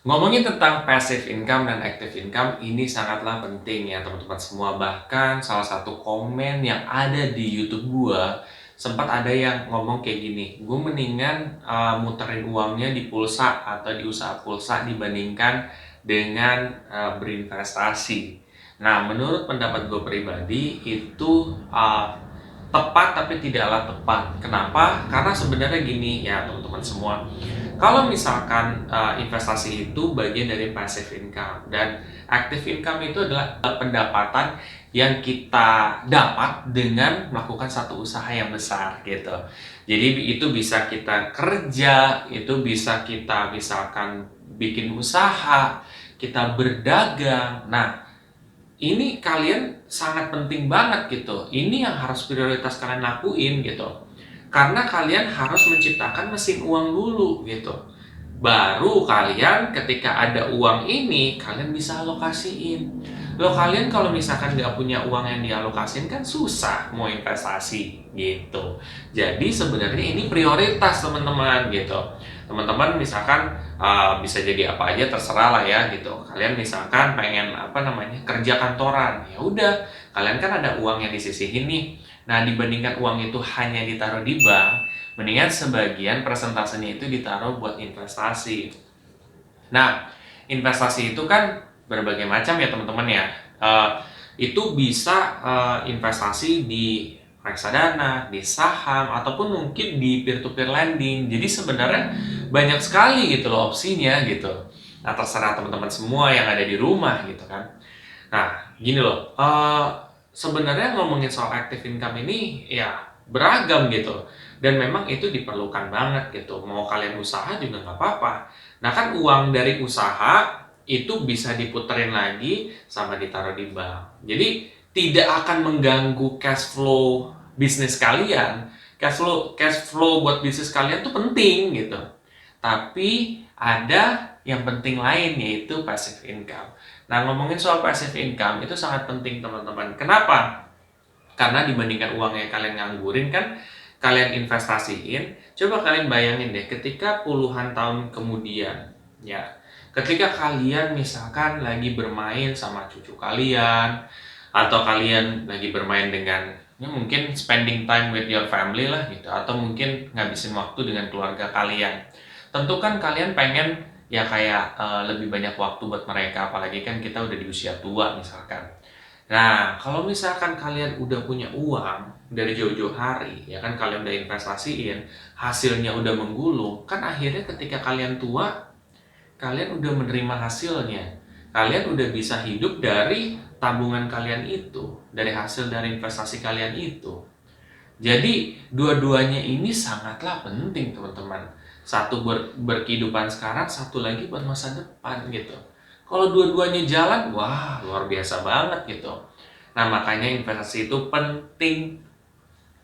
Ngomongin tentang passive income dan active income ini sangatlah penting ya teman-teman semua. Bahkan salah satu komen yang ada di YouTube gua sempat ada yang ngomong kayak gini, gue mendingan muterin uangnya di pulsa atau di usaha pulsa dibandingkan dengan berinvestasi. Nah, menurut pendapat gue pribadi itu tepat tapi tidaklah tepat. Kenapa? Karena sebenarnya gini ya teman-teman semua. Kalau misalkan investasi itu bagian dari passive income dan active income itu adalah pendapatan yang kita dapat dengan melakukan satu usaha yang besar gitu. Jadi itu bisa kita kerja, itu bisa kita misalkan bikin usaha, kita berdagang. Nah, ini kalian sangat penting banget gitu. Ini yang harus prioritas kalian lakuin gitu. Karena kalian harus menciptakan mesin uang dulu gitu. Baru kalian ketika ada uang ini, kalian bisa alokasiin. Loh kalian kalau misalkan nggak punya uang yang dialokasiin kan susah mau investasi gitu. Jadi sebenarnya ini prioritas teman-teman gitu. Teman-teman misalkan bisa jadi apa aja terserah lah ya gitu. Kalian misalkan pengen apa namanya kerja kantoran, ya udah kalian kan ada uang yang disisihin nih. Nah dibandingkan uang itu hanya ditaruh di bank, mendingan sebagian persentasenya itu ditaruh buat investasi. Nah investasi itu kan berbagai macam ya teman-teman ya. Eh, itu bisa investasi di reksadana, di saham, ataupun mungkin di peer-to-peer lending. Jadi sebenarnya banyak sekali gitu loh opsinya gitu. Nah terserah teman-teman semua yang ada di rumah gitu kan. Nah gini loh, sebenarnya ngomongin soal active income ini ya beragam gitu. Dan memang itu diperlukan banget gitu. Mau kalian usaha juga nggak apa-apa. Nah kan uang dari usaha itu bisa diputerin lagi sama ditaruh di bank. Jadi tidak akan mengganggu cash flow bisnis kalian. Cash flow buat bisnis kalian tuh penting gitu. Tapi ada yang penting lain yaitu passive income. Nah, ngomongin soal passive income itu sangat penting teman-teman. Kenapa? Karena dibandingkan uang yang kalian nganggurin kan kalian investasiin, coba kalian bayangin deh ketika puluhan tahun kemudian ya, ketika kalian misalkan lagi bermain sama cucu kalian atau kalian lagi bermain dengan ya mungkin spending time with your family lah gitu atau mungkin ngabisin waktu dengan keluarga kalian. Tentu kan kalian pengen ya kayak lebih banyak waktu buat mereka apalagi kan kita udah di usia tua misalkan. Nah, kalau misalkan kalian udah punya uang dari jauh-jauh hari, ya kan kalian udah investasiin, hasilnya udah menggulung, kan akhirnya ketika kalian tua, kalian udah menerima hasilnya. Kalian udah bisa hidup dari tabungan kalian itu, dari hasil dari investasi kalian itu. Jadi, dua-duanya ini sangatlah penting, teman-teman. Satu berkehidupan sekarang, satu lagi buat masa depan gitu. Kalau dua-duanya jalan, wah luar biasa banget gitu. Nah, makanya investasi itu penting.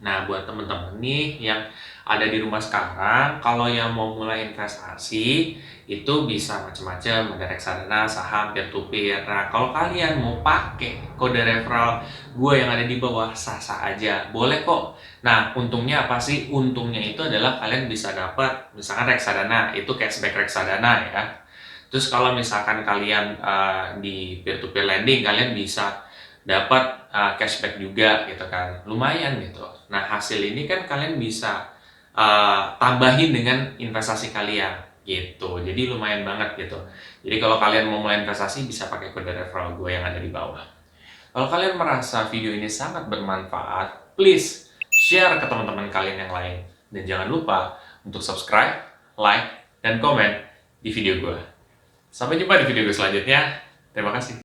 Nah, buat temen-temen nih yang ada di rumah sekarang, kalau yang mau mulai investasi, itu bisa macam-macam, ada reksadana, saham, peer-to-peer. Nah, kalau kalian mau pakai kode referral gue yang ada di bawah, sah-sah aja. Boleh kok. Nah, untungnya apa sih? Untungnya itu adalah kalian bisa dapat, misalkan reksadana, itu cashback reksadana ya. Terus kalau misalkan kalian di peer-to-peer lending, kalian bisa dapat cashback juga gitu kan, lumayan gitu. Nah hasil ini kan kalian bisa tambahin dengan investasi kalian gitu, jadi lumayan banget gitu. Jadi kalau kalian mau mulai investasi bisa pakai kode referral gue yang ada di bawah. Kalau kalian merasa video ini sangat bermanfaat, please share ke teman-teman kalian yang lain. Dan jangan lupa untuk subscribe, like, dan komen di video gue. Sampai jumpa di video gue selanjutnya. Terima kasih.